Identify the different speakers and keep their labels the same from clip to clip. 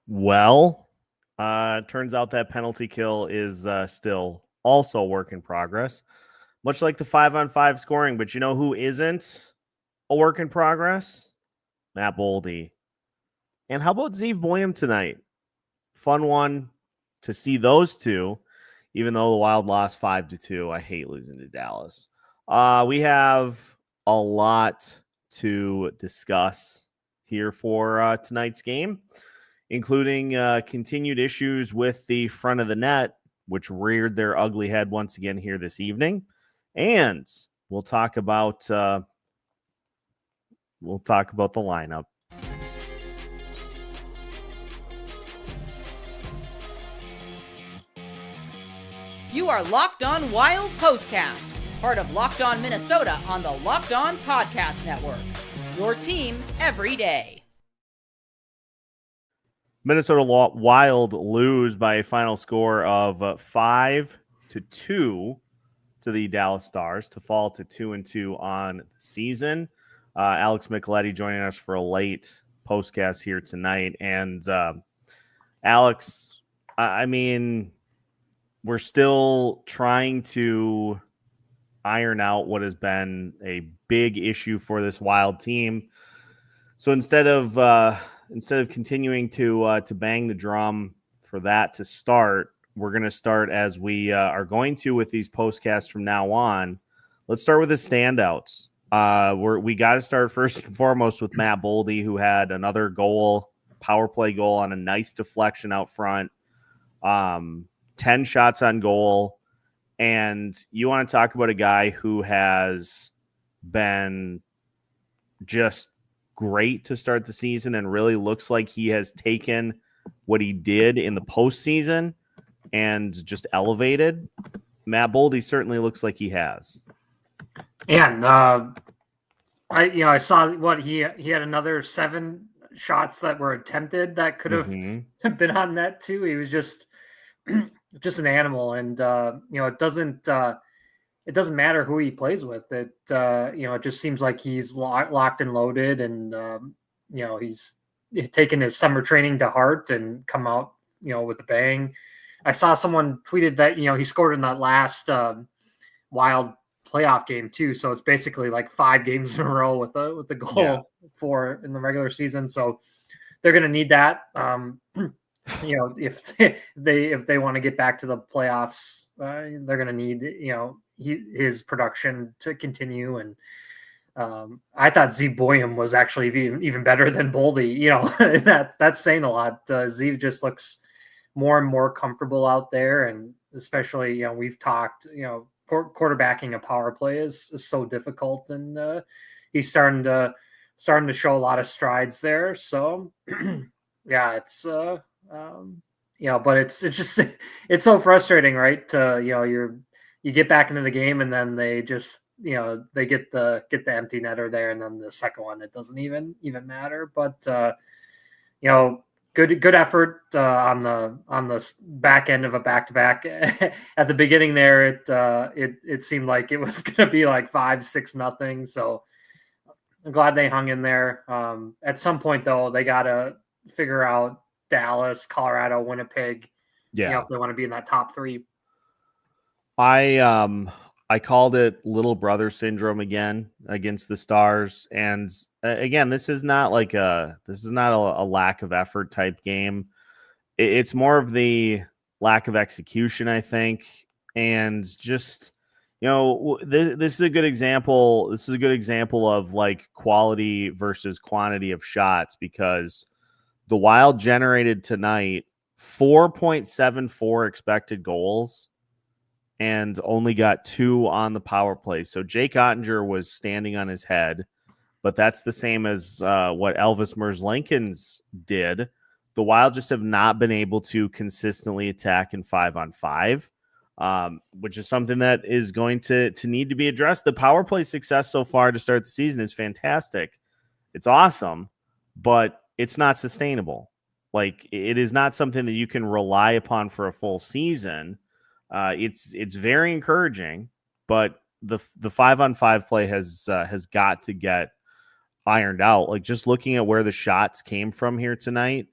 Speaker 1: Well, turns out that penalty kill is still also a work in progress, much like the 5-on-5 scoring. But you know who isn't a work in progress? Matt Boldy. And how about Zeev Buium tonight? Fun one to see those two, even though the Wild lost 5-2. I hate losing to Dallas. We have a lot to discuss here for tonight's game, including continued issues with the front of the net, which reared their ugly head once again here this evening. And we'll talk about the lineup.
Speaker 2: You are Locked On Wild Postcast, part of Locked On Minnesota on the Locked On Podcast Network. Your team every day.
Speaker 1: Minnesota Wild lose by a final score of 5-2 to the Dallas Stars to fall to 2-2 on the season. Alex Micheletti joining us for a late postcast here tonight. And Alex, I mean, we're still trying to iron out what has been a big issue for this Wild team. So instead of continuing to bang the drum for that to start, we're going to start as we are going to with these postcasts from now on. Let's start with the standouts. We got to start first and foremost with Matt Boldy, who had another goal, power play goal on a nice deflection out front. 10 shots on goal. And you want to talk about a guy who has been just great to start the season and really looks like he has taken what he did in the postseason and just elevated. Matt Boldy certainly looks like he has.
Speaker 3: And I saw what he had another 7 shots that were attempted that could have been on net too. He was just an animal, and it doesn't matter who he plays with. It just seems like he's locked and loaded, and he's taken his summer training to heart and come out with a bang. I saw someone tweeted that he scored in that last Wild playoff game too, so it's basically like 5 games in a row with the goal for in the regular season. So they're going to need that. If they want to get back to the playoffs, they're going to need his production to continue. And I thought Zeev Buium was actually even better than Boldy. That's saying a lot. Zeev just looks more and more comfortable out there, and especially we've talked quarterbacking a power play is so difficult, and he's starting to show a lot of strides there. So yeah, it's but it's just it's so frustrating, right? You get back into the game, and then they just they get the empty netter there, and then the second one it doesn't even matter. But good effort on the back end of a back-to-back. At the beginning there, it seemed like it was going to be like 5-6-0. So I'm glad they hung in there. At some point though, they got to figure out Dallas, Colorado, Winnipeg. If they want to be in that top 3.
Speaker 1: I called it little brother syndrome again against the Stars, and again, this is not a lack of effort type game. It's more of the lack of execution, I think, and just this is a good example. This is a good example of like quality versus quantity of shots, because the Wild generated tonight 4.74 expected goals and only got 2 on the power play. So Jake Ottinger was standing on his head, but that's the same as what Elvis Merzlikins did. The Wild just have not been able to consistently attack in 5-on-5, which is something that is going to need to be addressed. The power play success so far to start the season is fantastic. It's awesome, but it's not sustainable. Like, it is not something that you can rely upon for a full season. It's very encouraging, but the 5-on-5 play has got to get ironed out. Like, just looking at where the shots came from here tonight,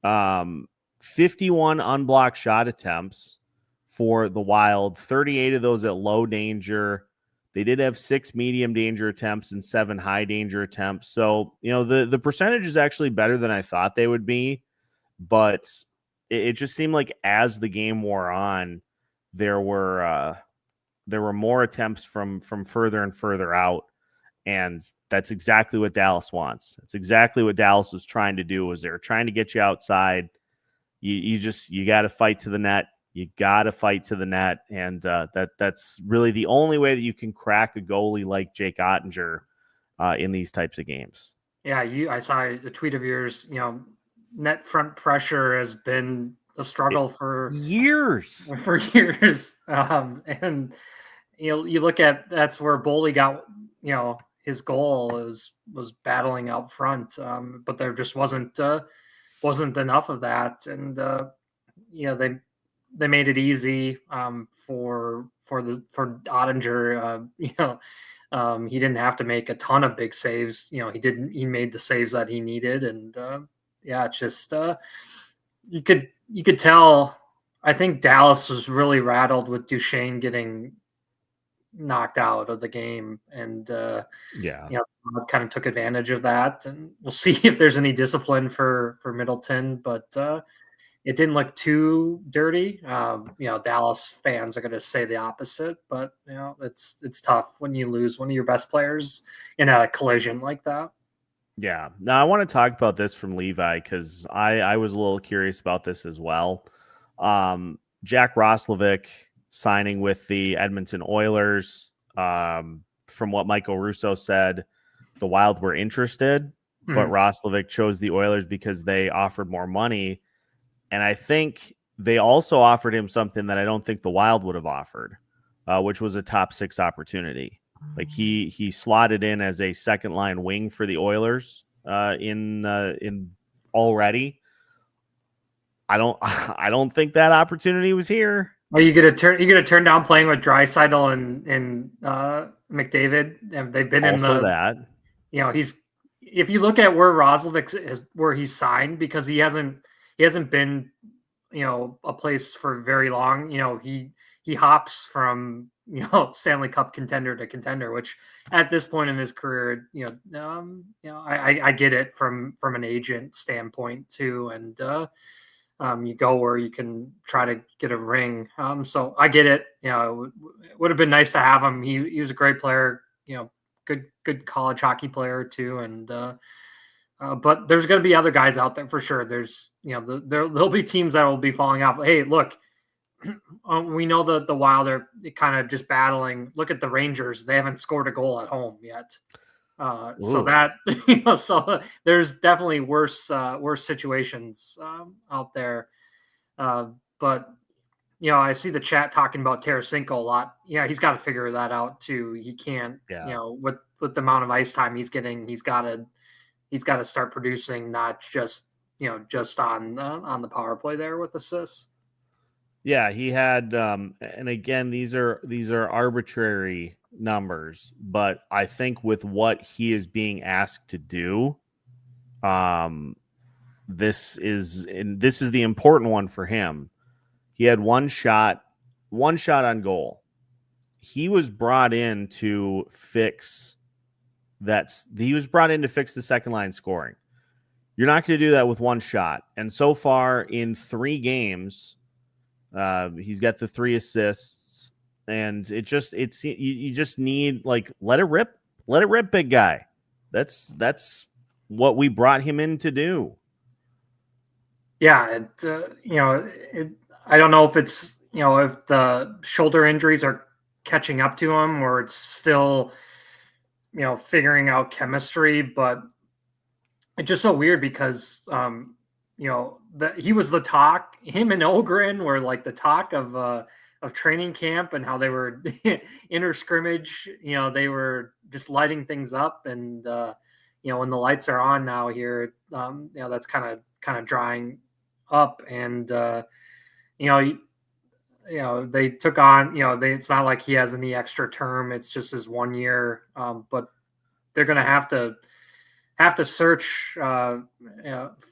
Speaker 1: 51 unblocked shot attempts for the Wild, 38 of those at low danger. They did have 6 medium danger attempts and 7 high danger attempts. So, the percentage is actually better than I thought they would be, but it just seemed like as the game wore on, there were more attempts from further and further out. And that's exactly what Dallas wants. That's exactly what Dallas was trying to do, was they were trying to get you outside. You got to fight to the net. You got to fight to the net. And that's really the only way that you can crack a goalie like Jake Ottinger in these types of games.
Speaker 3: Yeah, I saw a tweet of yours, net front pressure has been a struggle for
Speaker 1: years.
Speaker 3: And you look at, that's where Boldy got, his goal was battling out front, but there just wasn't enough of that, and they made it easy for Ottinger. He didn't have to make a ton of big saves. He made the saves that he needed, and it's just you could tell. I think Dallas was really rattled with Duchene getting knocked out of the game, and kind of took advantage of that. And we'll see if there's any discipline for Middleton, but it didn't look too dirty. Dallas fans are going to say the opposite, but it's tough when you lose one of your best players in a collision like that.
Speaker 1: Yeah. Now I want to talk about this from Levi, because I was a little curious about this as well. Jack Roslovic signing with the Edmonton Oilers. From what Michael Russo said, the Wild were interested, but Roslovic chose the Oilers because they offered more money. And I think they also offered him something that I don't think the Wild would have offered, which was a top 6 opportunity. Like he slotted in as a second line wing for the Oilers in already. I don't think that opportunity was here.
Speaker 3: Are you gonna turn down playing with Draisaitl and McDavid? And they've been
Speaker 1: also
Speaker 3: in
Speaker 1: that.
Speaker 3: If you look at where Roslovic is, where he's signed, because he hasn't been a place for very long. He hops from Stanley Cup contender to contender, which at this point in his career, I get it from an agent standpoint too, and you go where you can try to get a ring. So I get it. It would have been nice to have him. He was a great player. Good college hockey player too, and but there's going to be other guys out there for sure. There's there'll be teams that will be falling off. Hey, look. We know that the Wild are kind of just battling. Look at the Rangers; they haven't scored a goal at home yet. So that so there's definitely worse situations out there. But I see the chat talking about Tarasenko a lot. Yeah, he's got to figure that out too. He can't. With the amount of ice time he's getting, he's got to start producing, not just just on the power play there with assists.
Speaker 1: Yeah, he had, and again, these are arbitrary numbers, but I think with what he is being asked to do, this is the important one for him. He had one shot on goal. He was brought in to fix the second line scoring. You're not going to do that with one shot. And so far in 3 games, he's got the 3 assists, and you just need, let it rip, big guy. That's what we brought him in to do.
Speaker 3: Yeah, I don't know if it's if the shoulder injuries are catching up to him, or it's still figuring out chemistry, but it's just so weird because that he was the talk. Him and Ogren were like the talk of training camp, and how they were inter scrimmage. They were just lighting things up, and when the lights are on now here, that's kind of drying up, and they took on. It's not like he has any extra term. It's just his 1 year, but they're going to have to have to search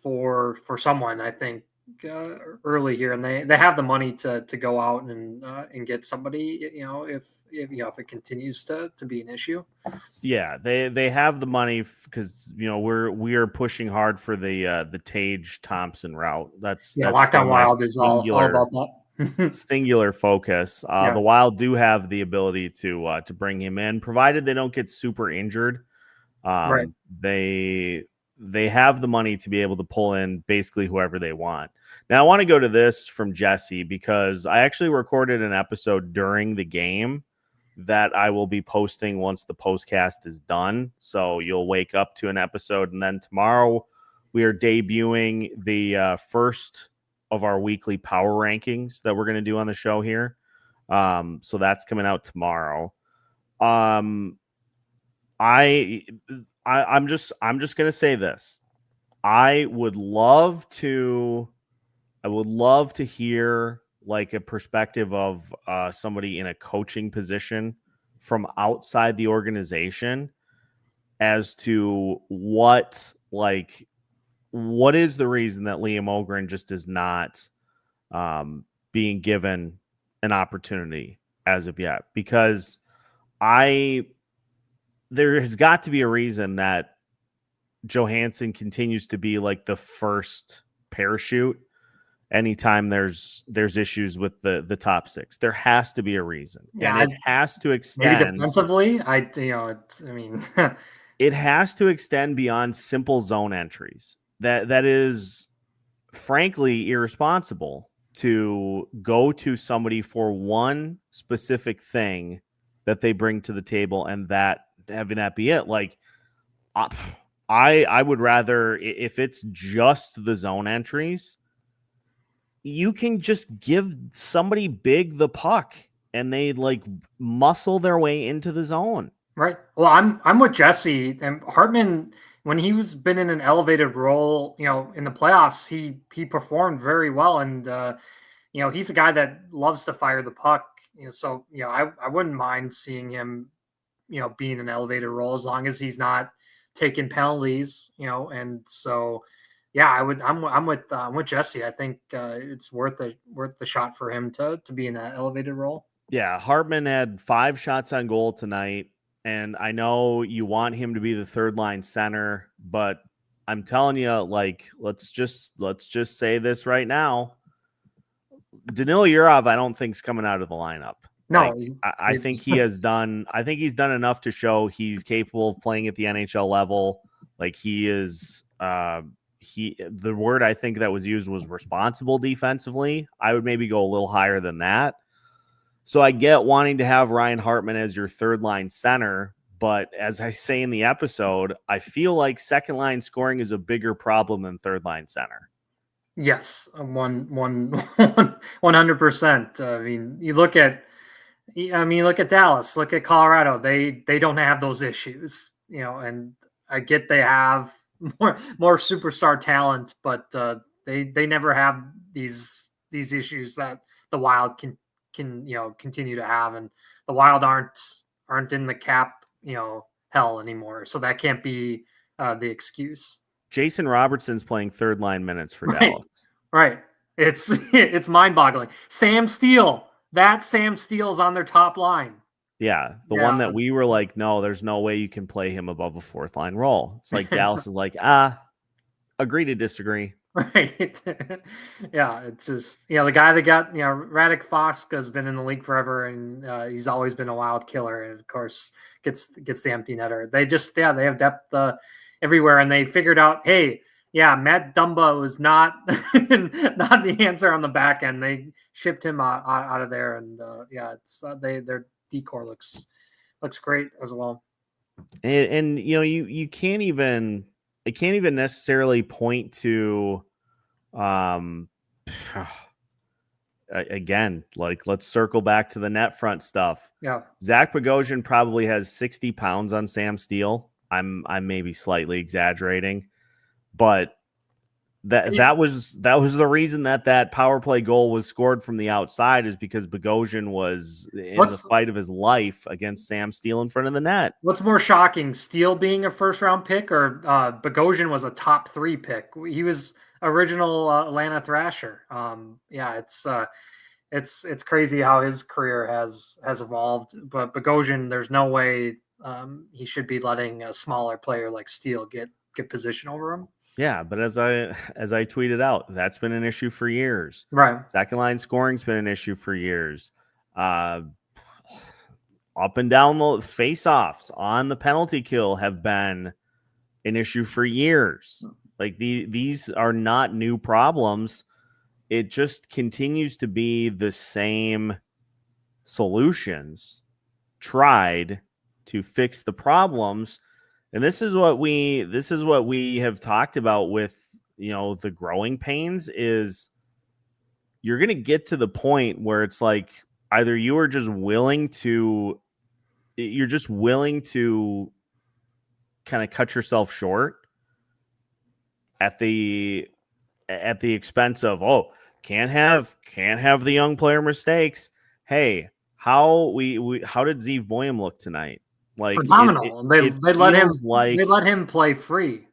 Speaker 3: for someone, I think, early here, and they have the money to go out and get somebody, if it continues to be an issue.
Speaker 1: Yeah, they have the money because we are pushing hard for the Tage Thompson route. That's
Speaker 3: Locked On Wild is all about that.
Speaker 1: Singular focus. The Wild do have the ability to bring him in, provided they don't get super injured.
Speaker 3: Right.
Speaker 1: They have the money to be able to pull in basically whoever they want. Now I want to go to this from Jesse because I actually recorded an episode during the game that I will be posting once the postcast is done. So you'll wake up to an episode, and then tomorrow we are debuting the first of our weekly power rankings that we're going to do on the show here. So that's coming out tomorrow. I'm just going to say this. I would love to hear like a perspective of somebody in a coaching position from outside the organization as to what is the reason that Liam Ogren just is not being given an opportunity as of yet, because there has got to be a reason that Johansson continues to be like the first parachute anytime there's issues with the top six. There has to be a reason.
Speaker 3: Yeah,
Speaker 1: and it has to extend.
Speaker 3: Maybe defensively,
Speaker 1: it has to extend beyond simple zone entries. That is frankly irresponsible to go to somebody for one specific thing that they bring to the table and that having that be it. Like I would rather, if it's just the zone entries, you can just give somebody big the puck and they like muscle their way into the zone.
Speaker 3: Right. Well, I'm with Jesse, and Hartman, when he's been in an elevated role, in the playoffs, he performed very well. And, he's a guy that loves to fire the puck. So, I wouldn't mind seeing him, being in an elevated role as long as he's not taking penalties, and so, yeah, I'm with Jesse. I think it's worth the shot for him to be in that elevated role.
Speaker 1: Yeah, Hartman had 5 shots on goal tonight, and I know you want him to be the third line center, but I'm telling you, like, let's just say this right now. Danil Yurov, I don't think is coming out of the lineup.
Speaker 3: No,
Speaker 1: I think he has done. I think he's done enough to show he's capable of playing at the NHL level. Like he is. The word I think that was used was responsible defensively. I would maybe go a little higher than that. So I get wanting to have Ryan Hartman as your third line center, but as I say in the episode, I feel like second line scoring is a bigger problem than third line center.
Speaker 3: Yes, 100%. I mean, look at Dallas, look at Colorado. They don't have those issues, and I get they have more superstar talent, but they never have these issues that the Wild can continue to have, and the Wild aren't in the cap hell anymore, so that can't be the excuse.
Speaker 1: Jason Robertson's playing third line minutes for Dallas.
Speaker 3: Right. It's mind-boggling. Sam Steele. That Sam Steele's on their top line.
Speaker 1: Yeah, the one that we were like, no, there's no way you can play him above a fourth line role. It's like Dallas is like, agree to disagree.
Speaker 3: Right. Yeah, it's just the guy that got Radek Foska has been in the league forever, and he's always been a Wild killer, and of course gets the empty netter. They just they have depth everywhere, and they figured out, hey, Matt Dumba was not the answer on the back end. They shipped him out of there, and it's their decor looks great as well.
Speaker 1: And you can't even necessarily point to again, like, let's circle back to the net front stuff.
Speaker 3: Yeah,
Speaker 1: Zach Bogosian probably has 60 pounds on Sam Steele. I'm maybe slightly exaggerating, but That was the reason that power play goal was scored from the outside, is because Bogosian was in the fight of his life against Sam Steele in front of the net.
Speaker 3: What's more shocking, Steele being a first-round pick, or Bogosian was a top 3 pick? He was original Atlanta Thrasher. It's crazy how his career has evolved. But Bogosian, there's no way he should be letting a smaller player like Steele get position over him.
Speaker 1: Yeah, but as I tweeted out, that's been an issue for years.
Speaker 3: Right.
Speaker 1: Second line scoring's been an issue for years. Up and down the face-offs on the penalty kill have been an issue for years. Like these are not new problems. It just continues to be the same solutions tried to fix the problems. And this is what we have talked about with, the growing pains, is you're going to get to the point where it's like either you're just willing to kind of cut yourself short at the expense of, can't have the young player mistakes. Hey, how did Zeev Buium look tonight? Like,
Speaker 3: phenomenal. They let him play free.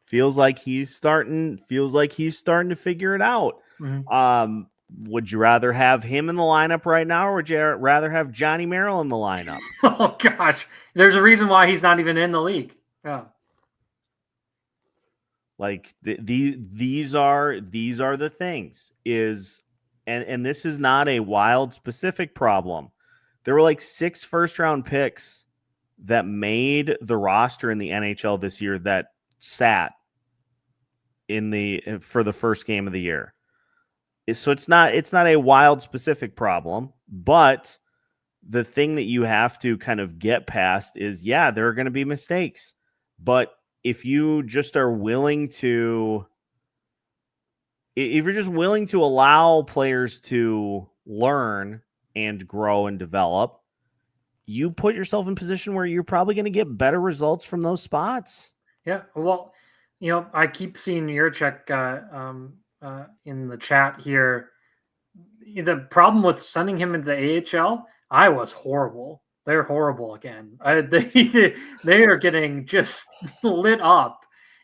Speaker 1: Feels like he's starting to figure it out.
Speaker 3: Mm-hmm.
Speaker 1: Would you rather have him in the lineup right now, or would you rather have Johnny Merrill in the lineup?
Speaker 3: Oh gosh, there's a reason why he's not even in the league. Yeah.
Speaker 1: Like these are the things, and this is not a Wild specific problem. There were like 6 first-round picks that made the roster in the NHL this year that sat for the first game of the year. So it's not a Wild specific problem, but the thing that you have to kind of get past is, there are going to be mistakes, but if you just are willing to, if you're just willing to allow players to learn and grow and develop, you put yourself in position where you're probably going to get better results from those spots.
Speaker 3: Yeah. Well, I keep seeing Yurchek in the chat here. The problem with sending him into the AHL, Iowa's horrible. They're horrible again. They are getting just lit up.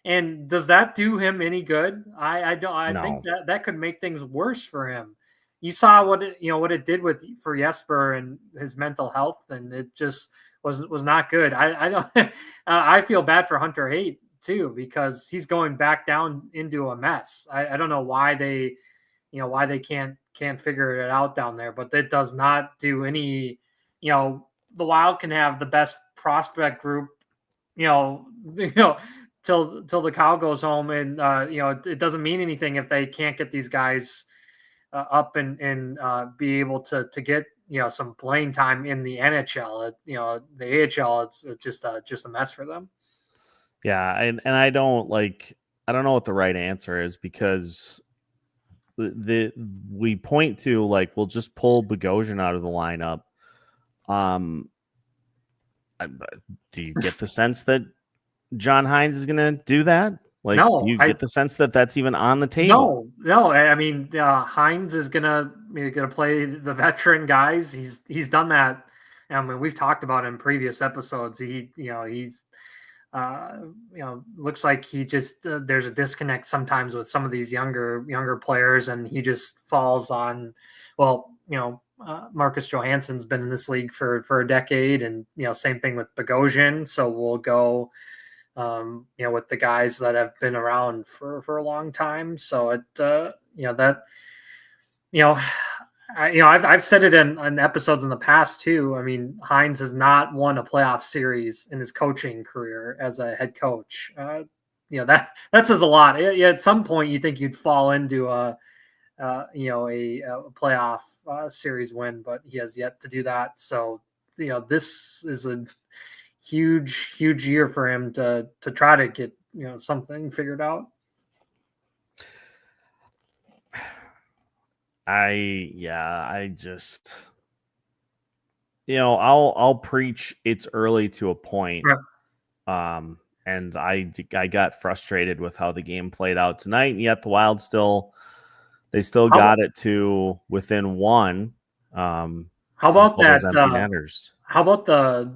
Speaker 3: And does that do him any good? I don't. I think that could make things worse for him. You saw what it did for Jesper and his mental health, and it just was not good. I don't. I feel bad for Hunter Haight too, because he's going back down into a mess. I don't know why they can't figure it out down there, but that does not do any. The Wild can have the best prospect group, till the cow goes home, and it doesn't mean anything if they can't get these guys up and be able to get some playing time in the NHL. The AHL, it's just a mess for them.
Speaker 1: Yeah, and I don't know what the right answer is, because we point to we'll just pull Bogosian out of the lineup. Do you get the sense that John Hines is going to do that?
Speaker 3: No,
Speaker 1: do you get the sense that that's even on the table?
Speaker 3: No. I mean, Hines is gonna play the veteran guys. He's done that. I mean, we've talked about it in previous episodes. He's looks like he just there's a disconnect sometimes with some of these younger players, and he just falls on. Marcus Johansson's been in this league for a decade, and same thing with Bogosian. So we'll go. With the guys that have been around for a long time. So I've said it in episodes in the past too. I mean, Hines has not won a playoff series in his coaching career as a head coach. That says a lot. At some point, you think you'd fall into a playoff series win, but he has yet to do that. So this is a huge year for him to try to get something figured out.
Speaker 1: I just I'll preach it's early to a point.
Speaker 3: Right.
Speaker 1: And I got frustrated with how the game played out tonight, and yet the Wild still got it to within one.
Speaker 3: How about
Speaker 1: until those
Speaker 3: that?
Speaker 1: empty netters.
Speaker 3: How about the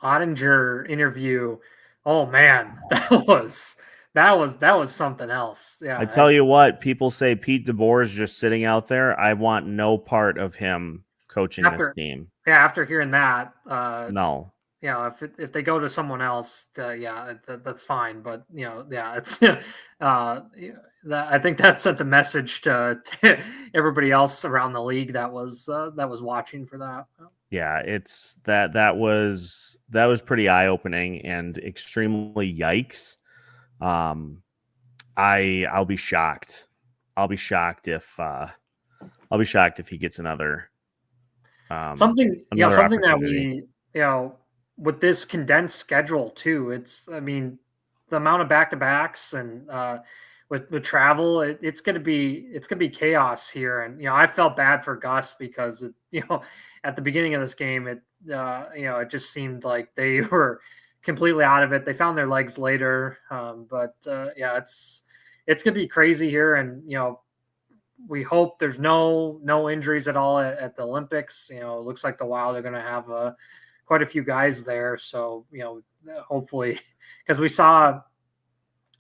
Speaker 3: Ottinger interview? Oh man, that was something else. Yeah,
Speaker 1: I tell you what, people say Pete DeBoer is just sitting out there. I want no part of him coaching this team.
Speaker 3: Yeah, after hearing that,
Speaker 1: No.
Speaker 3: Yeah, if they go to someone else, that's fine. But it's I think that sent the message to everybody else around the league that was watching for that.
Speaker 1: Yeah, it's that was pretty eye opening and extremely yikes. I'll be shocked. I'll be shocked if he gets another
Speaker 3: something that
Speaker 1: opportunity.
Speaker 3: we with this condensed schedule too. The amount of back-to-backs and with travel, it's gonna be chaos here. And I felt bad for Gus because at the beginning of this game it just seemed like they were completely out of it. They found their legs later, but it's gonna be crazy here. And we hope there's no injuries at all at the Olympics. It looks like the Wild are going to have quite a few guys there. So, hopefully, because we saw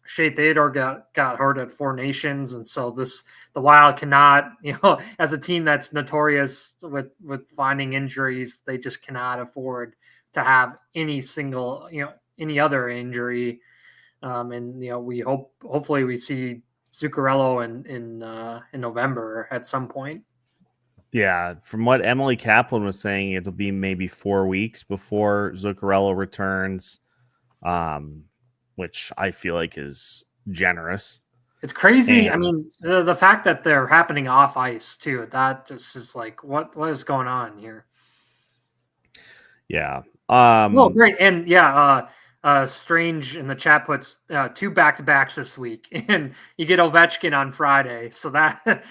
Speaker 3: Shea Theodore got hurt at Four Nations. And so the Wild cannot, as a team that's notorious with finding injuries, they just cannot afford to have any other injury. And, we hopefully we see Zuccarello in November at some point.
Speaker 1: Yeah, from what Emily Kaplan was saying, it'll be maybe 4 weeks before Zuccarello returns, which I feel like is generous.
Speaker 3: It's crazy. I mean, the fact that they're happening off ice too, that just is like, what is going on here?
Speaker 1: Yeah.
Speaker 3: Oh, great. And Strange in the chat puts 2 back-to-backs this week, and you get Ovechkin on Friday. So that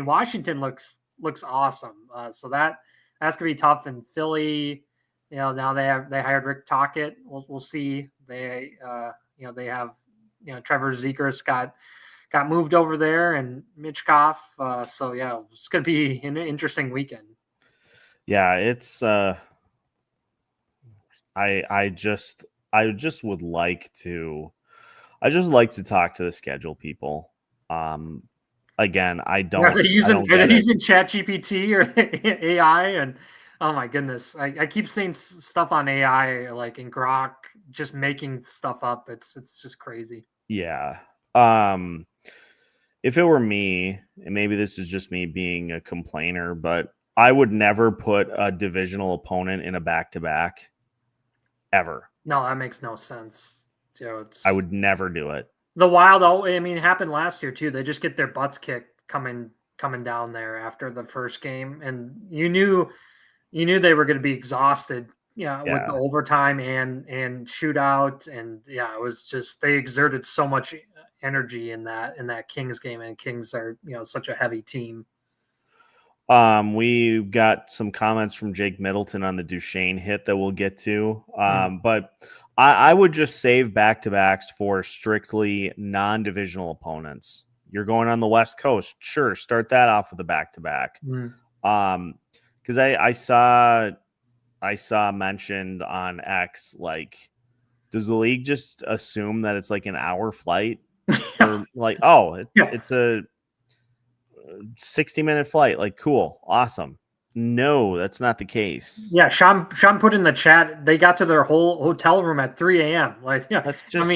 Speaker 3: Washington looks awesome. So that's gonna be tough. And Philly, now they hired Rick Tocchet. We'll see. They have Trevor Zegras got moved over there, and Mitchkov. So it's gonna be an interesting weekend.
Speaker 1: Yeah, it's. I just would like to. I just like to talk to the schedule people. Again, I don't.
Speaker 3: Are they using ChatGPT or AI? And oh my goodness, I keep seeing stuff on AI like in Grok just making stuff up. It's just crazy.
Speaker 1: Yeah. If it were me, and maybe this is just me being a complainer, but I would never put a divisional opponent in a back-to-back ever.
Speaker 3: No, that makes no sense.
Speaker 1: I would never do it.
Speaker 3: The Wild, it happened last year too. They just get their butts kicked coming down there after the first game, and you knew they were going to be exhausted. With the overtime and shootout, and it was just they exerted so much energy in that Kings game, and Kings are such a heavy team.
Speaker 1: We've got some comments from Jake Middleton on the Duchene hit that we'll get to. But I would just save back-to-backs for strictly non-divisional opponents. You're going on the West Coast. Sure, start that off with a back-to-back. Because I saw mentioned on X, like, does the league just assume that it's like an hour flight? Or like, it's a 60-minute flight. Like, cool, awesome. No, that's not the case.
Speaker 3: Yeah, Sean put in the chat, they got to their whole hotel room at 3 a.m. Like,
Speaker 1: that's just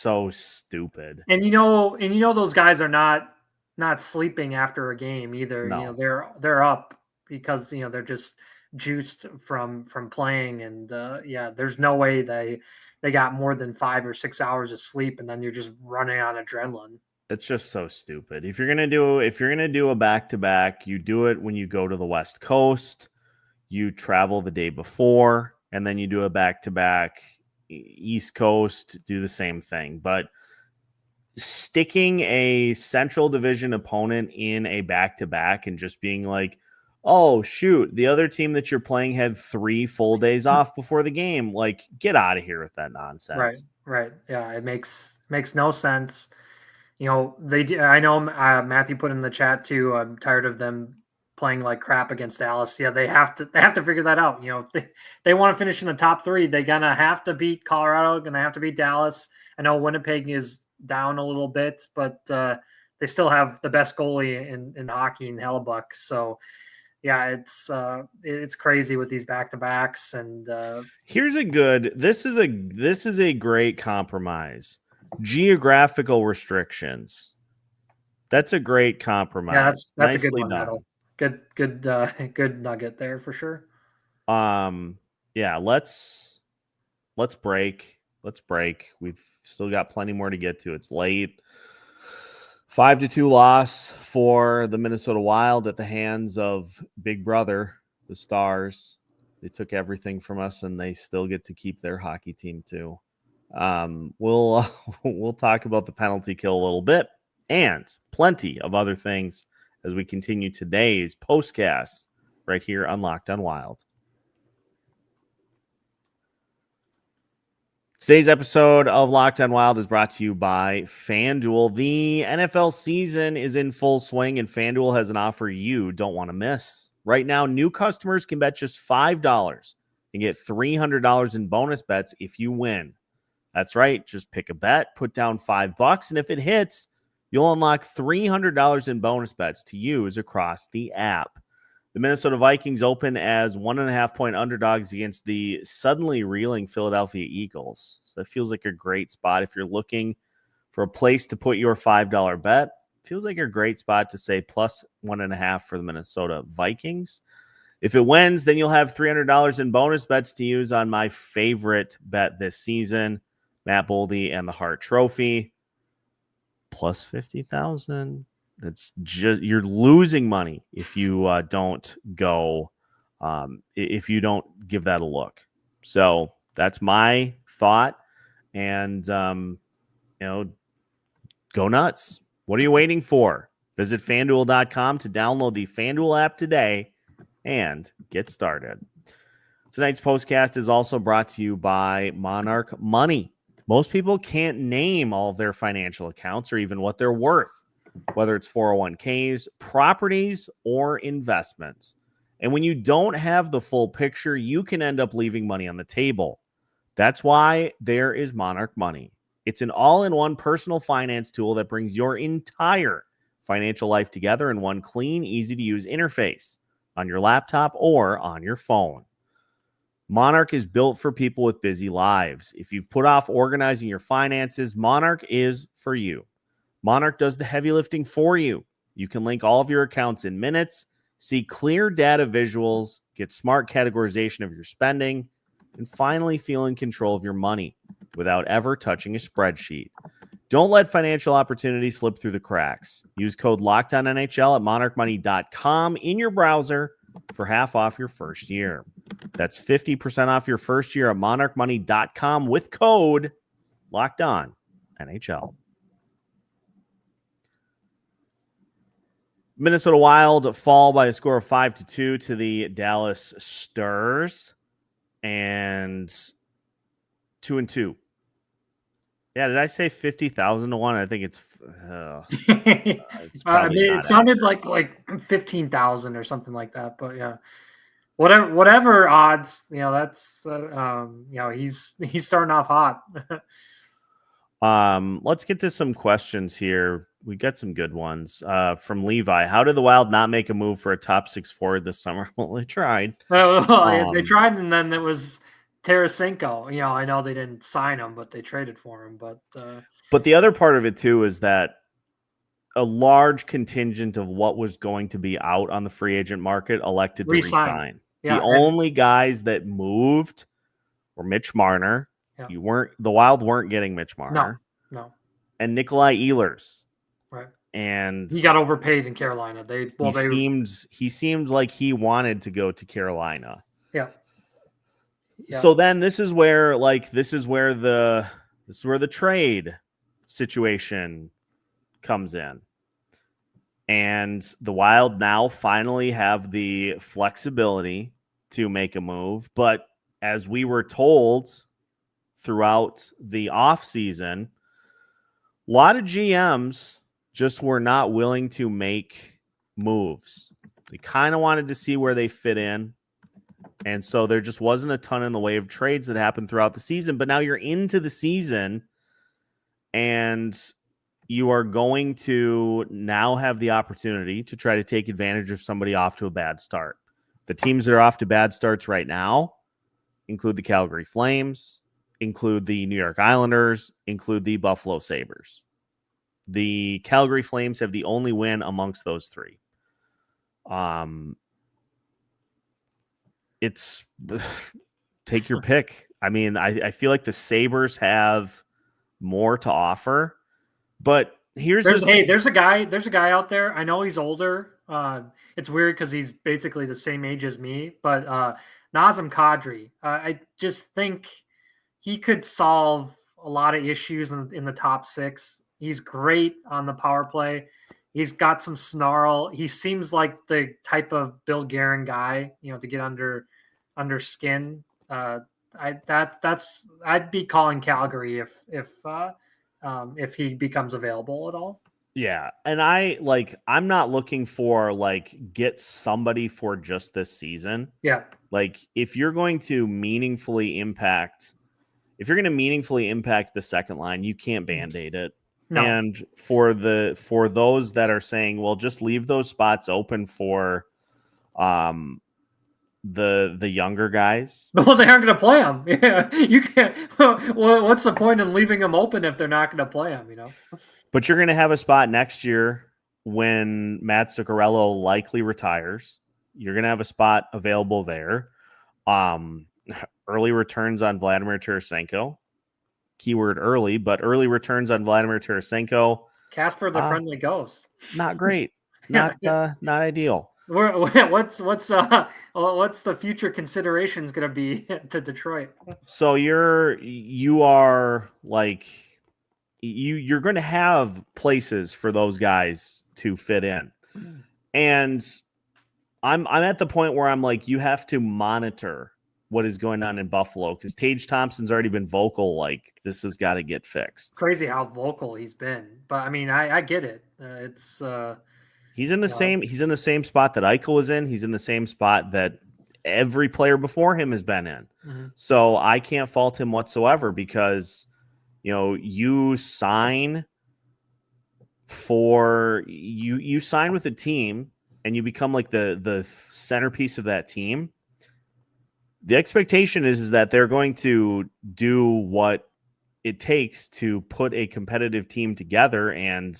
Speaker 1: so stupid.
Speaker 3: And those guys are not sleeping after a game either.
Speaker 1: No.
Speaker 3: They're up because they're just juiced from playing, and there's no way they got more than 5 or 6 hours of sleep, and then you're just running on adrenaline.
Speaker 1: It's just so stupid. If you're gonna do a back-to-back, you do it when you go to the West Coast. You travel the day before, and then you do a back-to-back East Coast. Do the same thing, but sticking a Central Division opponent in a back-to-back and just being like, oh, shoot, the other team that you're playing had 3 full days off before the game. Like, get out of here with that nonsense.
Speaker 3: Right. Yeah, it makes no sense. You know, I know Matthew put in the chat too. I'm tired of them playing like crap against Dallas. Yeah, they have to figure that out. You know, if they want to finish in the top 3, they're gonna have to beat Colorado, gonna have to beat Dallas. I know Winnipeg is down a little bit, but they still have the best goalie in hockey in Hellebuck. So yeah, it's crazy with these back-to-backs. And
Speaker 1: this is a great compromise. Geographical restrictions. That's a great compromise.
Speaker 3: Yeah, that's
Speaker 1: nicely
Speaker 3: a good one.
Speaker 1: done.
Speaker 3: Good nugget there for sure.
Speaker 1: Yeah, let's break. We've still got plenty more to get to. It's late. 5-2 loss for the Minnesota Wild at the hands of Big Brother, the Stars. They took everything from us, and they still get to keep their hockey team too. We'll talk about the penalty kill a little bit and plenty of other things as we continue today's postcast right here on Locked On Wild. Today's episode of Locked On Wild is brought to you by FanDuel. The NFL season is in full swing, and FanDuel has an offer you don't want to miss. Right now, new customers can bet just $5 and get $300 in bonus bets if you win. That's right. Just pick a bet, put down $5, and if it hits, you'll unlock $300 in bonus bets to use across the app. The Minnesota Vikings open as 1.5-point underdogs against the suddenly reeling Philadelphia Eagles. So that feels like a great spot if you're looking for a place to put your $5 bet. Feels like a great spot to say plus 1.5 for the Minnesota Vikings. If it wins, then you'll have $300 in bonus bets to use on my favorite bet this season, Matt Boldy and the Hart Trophy. Plus 50,000. That's just, you're losing money if you don't go, if you don't give that a look. So that's my thought. And, go nuts. What are you waiting for? Visit FanDuel.com to download the FanDuel app today and get started. Tonight's postcast is also brought to you by Monarch Money. Most people can't name all of their financial accounts or even what they're worth, whether it's 401ks, properties, or investments. And when you don't have the full picture, you can end up leaving money on the table. That's why there is Monarch Money. It's an all-in-one personal finance tool that brings your entire financial life together in one clean, easy-to-use interface on your laptop or on your phone. Monarch is built for people with busy lives. If you've put off organizing your finances, Monarch is for you. Monarch does the heavy lifting for you. You can link all of your accounts in minutes, see clear data visuals, get smart categorization of your spending, and finally feel in control of your money without ever touching a spreadsheet. Don't let financial opportunities slip through the cracks. Use code LOCKEDONNHL at monarchmoney.com in your browser for half off your first year. That's 50% off your first year at monarchmoney.com with code LOCKEDONNHL. Minnesota Wild fall by a score of 5-2 to the Dallas Stars, and 2-2. Yeah, did I say 50,000 to 1? I think it's
Speaker 3: it sounded like 15,000 or something like that. But yeah, whatever odds, that's he's starting off hot.
Speaker 1: Let's get to some questions here. We got some good ones from Levi. How did the Wild not make a move for a top 6 forward this summer? Well, they tried.
Speaker 3: They tried, and then it was Tarasenko. I know they didn't sign him, but they traded for him. But
Speaker 1: the other part of it too is that a large contingent of what was going to be out on the free agent market elected to resign. Yeah, the only guys that moved were Mitch Marner. Yeah. The Wild weren't getting Mitch Marner.
Speaker 3: No.
Speaker 1: And Nikolai Ehlers.
Speaker 3: Right.
Speaker 1: And
Speaker 3: he got overpaid in Carolina.
Speaker 1: He seemed like he wanted to go to Carolina.
Speaker 3: Yeah.
Speaker 1: So then this is where the trade situation comes in. And the Wild now finally have the flexibility to make a move. But as we were told throughout the offseason, a lot of GMs just were not willing to make moves. They kind of wanted to see where they fit in. And so there just wasn't a ton in the way of trades that happened throughout the season. But now you're into the season, and you are going to now have the opportunity to try to take advantage of somebody off to a bad start. The teams that are off to bad starts right now include the Calgary Flames, include the New York Islanders, include the Buffalo Sabres. The Calgary Flames have the only win amongst those three. It's take your pick. I mean, I feel like the Sabres have more to offer. But there's
Speaker 3: a guy out there. I know he's older. It's weird because he's basically the same age as me, but Nazem Kadri. I just think he could solve a lot of issues in the top six. He's great on the power play. He's got some snarl. He seems like the type of Bill Guerin guy, to get under skin. I'd be calling Calgary if he becomes available at all.
Speaker 1: Yeah. And I'm not looking for get somebody for just this season.
Speaker 3: Yeah.
Speaker 1: If you're going to meaningfully impact the second line, you can't Band-Aid it. No. And for those that are saying, well, just leave those spots open for the younger guys.
Speaker 3: Well, they aren't going to play them. Yeah, you can't. Well, what's the point in leaving them open if they're not going to play them?
Speaker 1: But you're going to have a spot next year when Matt Zuccarello likely retires. You're going to have a spot available there. Early returns on Vladimir Tarasenko. Keyword early, but early returns on Vladimir Tarasenko.
Speaker 3: Casper the Friendly Ghost.
Speaker 1: Not great. Not ideal.
Speaker 3: What's the future considerations going to be to Detroit?
Speaker 1: So you're going to have places for those guys to fit in, and I'm at the point where I'm like, you have to monitor what is going on in Buffalo because Tage Thompson's already been vocal. This has got to get fixed.
Speaker 3: Crazy how vocal he's been, but I mean, I get it. It's.
Speaker 1: He's in the same spot that Eichel was in. He's in the same spot that every player before him has been in. Mm-hmm. So I can't fault him whatsoever because, you sign you sign with a team and you become the centerpiece of that team. The expectation is that they're going to do what it takes to put a competitive team together. And,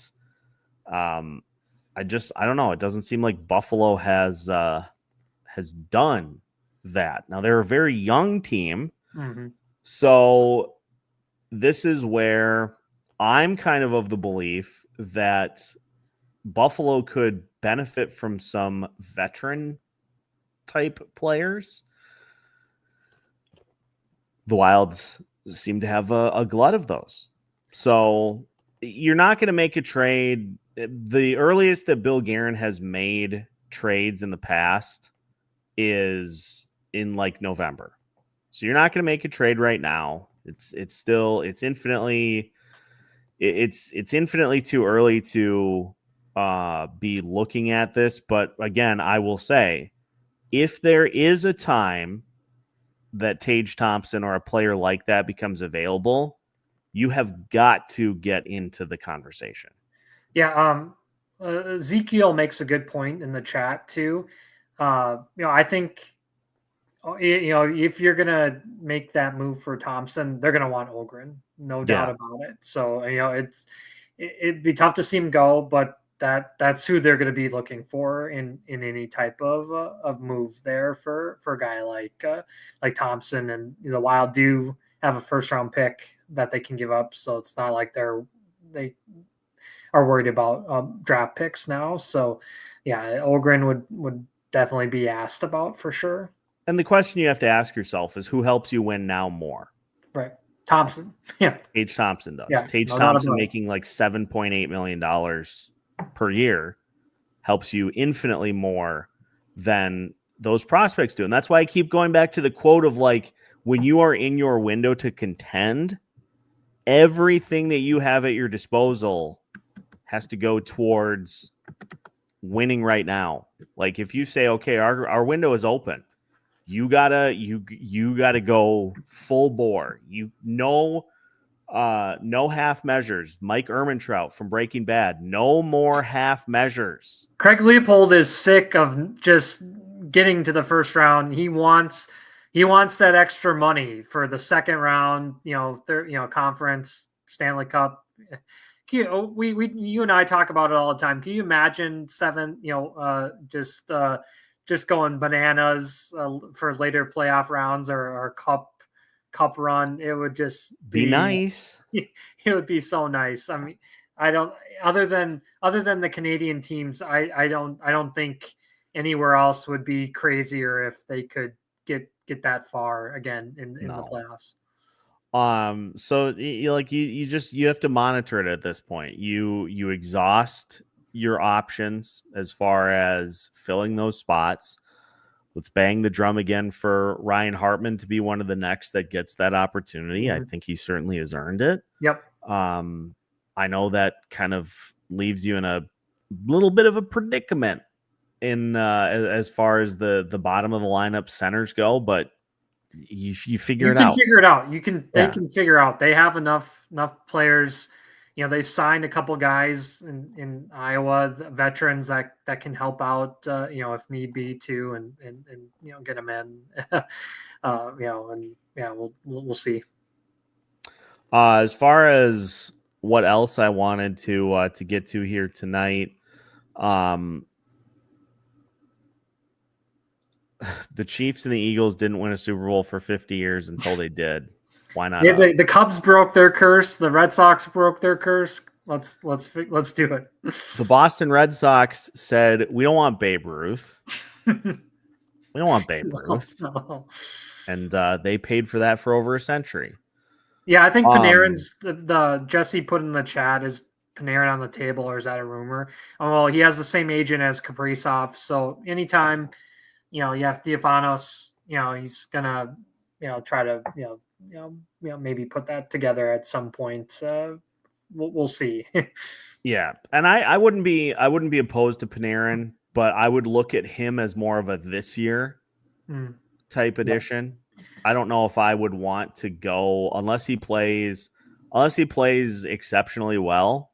Speaker 1: I don't know. It doesn't seem like Buffalo has done that. Now they're a very young team. Mm-hmm. So this is where I'm kind of the belief that Buffalo could benefit from some veteran type players. The Wilds seem to have a glut of those. So you're not going to make a trade. The earliest that Bill Guerin has made trades in the past is in November. So you're not going to make a trade right now. It's infinitely too early to be looking at this. But again, I will say, if there is a time that Tage Thompson or a player like that becomes available, you have got to get into the conversation.
Speaker 3: Yeah, Ezekiel makes a good point in the chat too. I think if you're gonna make that move for Thompson, they're gonna want Ogren, no doubt about it. So it'd be tough to see him go, but that's who they're gonna be looking for in any type of move there for a guy like Thompson. And the Wild do have a first round pick that they can give up, so it's not like they are worried about draft picks now. So yeah, Ogren would definitely be asked about for sure.
Speaker 1: And the question you have to ask yourself is, who helps you win now more?
Speaker 3: Right. Thompson. Yeah.
Speaker 1: Tage Thompson does. Yeah, Tage Thompson making $7.8 million per year helps you infinitely more than those prospects do. And that's why I keep going back to the quote of like, when you are in your window to contend, everything that you have at your disposal has to go towards winning right now. Like if you say, okay, our window is open, you gotta go full bore. No half measures. Mike Ehrmantraut from Breaking Bad. No more half measures.
Speaker 3: Craig Leopold is sick of just getting to the first round. He wants that extra money for the second round, conference, Stanley Cup. You and I talk about it all the time. Can you imagine just going bananas for later playoff rounds or cup run? It would just
Speaker 1: be nice.
Speaker 3: It would be so nice. I mean, I don't, other than the Canadian teams, I don't think anywhere else would be crazier if they could get that far again in the playoffs.
Speaker 1: So you have to monitor it at this point. You exhaust your options as far as filling those spots. Let's bang the drum again for Ryan Hartman to be one of the next that gets that opportunity. Mm-hmm. I think he certainly has earned it.
Speaker 3: Yep.
Speaker 1: I know that kind of leaves you in a little bit of a predicament in as far as the bottom of the lineup centers go, but you figure it out.
Speaker 3: You can figure it out. They can figure out. They have enough players. They signed a couple guys in Iowa, veterans that can help out, if need be too, and get them in, we'll see.
Speaker 1: As far as what else I wanted to get to here tonight, the Chiefs and the Eagles didn't win a Super Bowl for 50 years until they did. Why not?
Speaker 3: Yeah, the Cubs broke their curse. The Red Sox broke their curse. Let's do it.
Speaker 1: The Boston Red Sox said, "We don't want Babe Ruth. We don't want Babe Ruth."
Speaker 3: No.
Speaker 1: And they paid for that for over a century.
Speaker 3: Yeah, I think Panarin's the Jesse put in the chat, is Panarin on the table, or is that a rumor? Oh, well, he has the same agent as Kaprizov, so anytime you have Theophanos, he's gonna try to maybe put that together at some point. We'll see.
Speaker 1: Yeah, and I wouldn't be opposed to Panarin, but I would look at him as more of a this year type addition. I don't know if I would want to go unless he plays exceptionally well.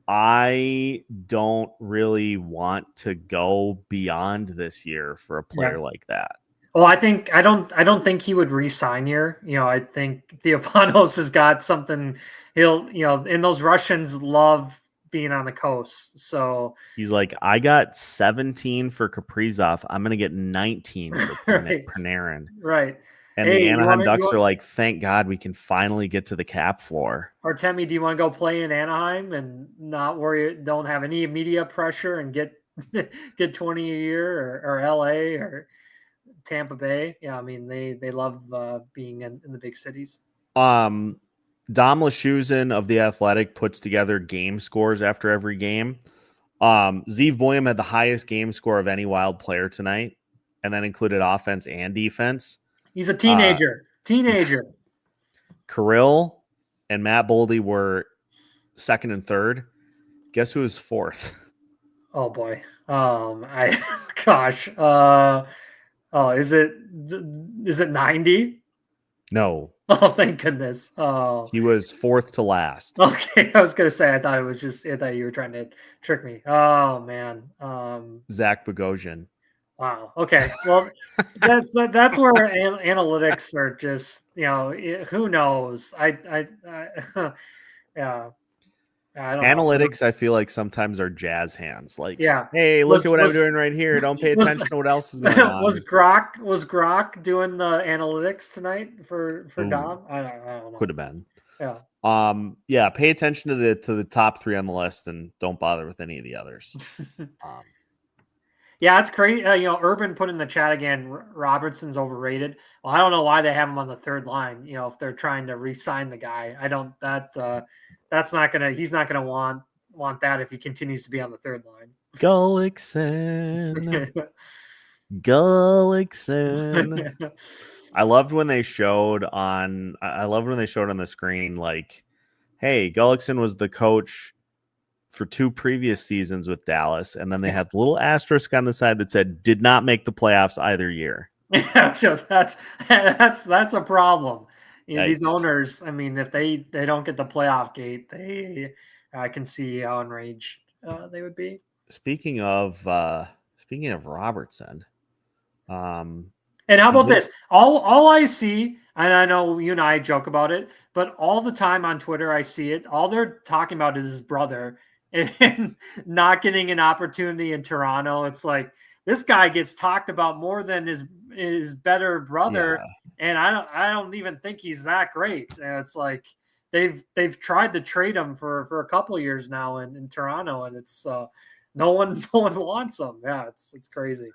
Speaker 1: I don't really want to go beyond this year for a player like that.
Speaker 3: Well, I don't think he would re-sign here. I think Theophanos has got something. He'll, and those Russians love being on the coast. So
Speaker 1: he's like, I got 17 for Kaprizov. I'm going to get 19 for Panarin.
Speaker 3: Right.
Speaker 1: And the Anaheim Ducks are like, thank God we can finally get to the cap floor.
Speaker 3: Artemi, do you want to go play in Anaheim and not worry, don't have any media pressure and get 20 a year, or LA or Tampa Bay? Yeah, I mean, they love being in the big cities.
Speaker 1: Dom Leshuzin of The Athletic puts together game scores after every game. Zeev Buium had the highest game score of any Wild player tonight, and that included offense and defense.
Speaker 3: He's a teenager.
Speaker 1: Krill and Matt Boldy were second and third. Guess who was fourth?
Speaker 3: Oh boy. Is it 90?
Speaker 1: No.
Speaker 3: Oh, thank goodness. Oh,
Speaker 1: he was fourth to last.
Speaker 3: Okay, I was gonna say I thought you were trying to trick me. Oh man.
Speaker 1: Zach Bogosian.
Speaker 3: Wow. Okay. Well, that's where analytics are just, who knows? Yeah. I don't
Speaker 1: analytics,
Speaker 3: know.
Speaker 1: I feel like sometimes are jazz hands. Like,
Speaker 3: yeah.
Speaker 1: Hey, look at what I'm doing right here. Don't pay attention to what else is going on.
Speaker 3: Was Grok doing the analytics tonight for Dom? I don't know.
Speaker 1: Could have been.
Speaker 3: Yeah.
Speaker 1: Pay attention to the top three on the list and don't bother with any of the others.
Speaker 3: Yeah, it's crazy. Urban put in the chat again, Robertson's overrated. Well, I don't know why they have him on the third line. If they're trying to re-sign the guy, he's not gonna want that if he continues to be on the third line.
Speaker 1: Gullickson. Gullickson. I loved when they showed on the screen, like, hey, Gullickson was the coach for 2 previous seasons with Dallas, and then they had the little asterisk on the side that said did not make the playoffs either year.
Speaker 3: Yeah, that's a problem. You know, these
Speaker 1: Yikes.
Speaker 3: owners, I mean, if they don't get the playoff gate, they can see how enraged they would be.
Speaker 1: Speaking of Robertson,
Speaker 3: and how about this? All I see, and I know you and I joke about it, but all the time on Twitter I see it. All they're talking about is his brother and not getting an opportunity in Toronto. It's like this guy gets talked about more than his better brother, and I don't even think he's that great. And it's like they've tried to trade him for a couple of years now in Toronto, and it's no one wants him. Yeah, it's crazy.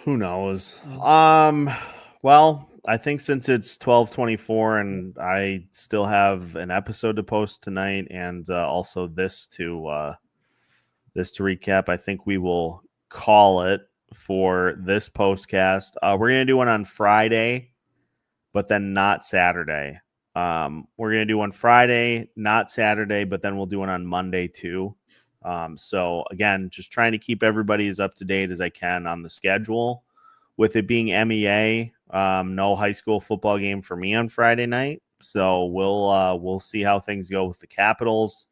Speaker 1: Who knows? Well, I think since it's 12:24 and I still have an episode to post tonight and also this to recap, I think we will call it for this postcast. We're going to do one on Friday, but then not Saturday. We're going to do one Friday, not Saturday, but then we'll do one on Monday too. So again, just trying to keep everybody as up to date as I can on the schedule. With it being MEA, no high school football game for me on Friday night. So we'll see how things go with the Capitals.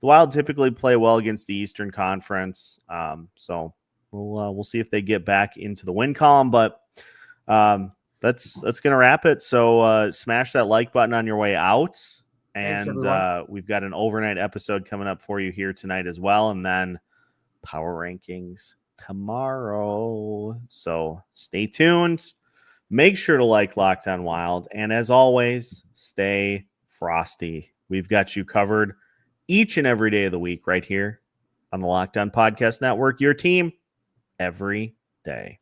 Speaker 1: The Wild typically play well against the Eastern Conference. So we'll see if they get back into the win column. But that's gonna wrap it. So smash that like button on your way out. And we've got an overnight episode coming up for you here tonight as well. And then power rankings tomorrow. So stay tuned. Make sure to like Locked On Wild. And as always, stay frosty. We've got you covered each and every day of the week right here on the Locked On Podcast Network. Your team every day.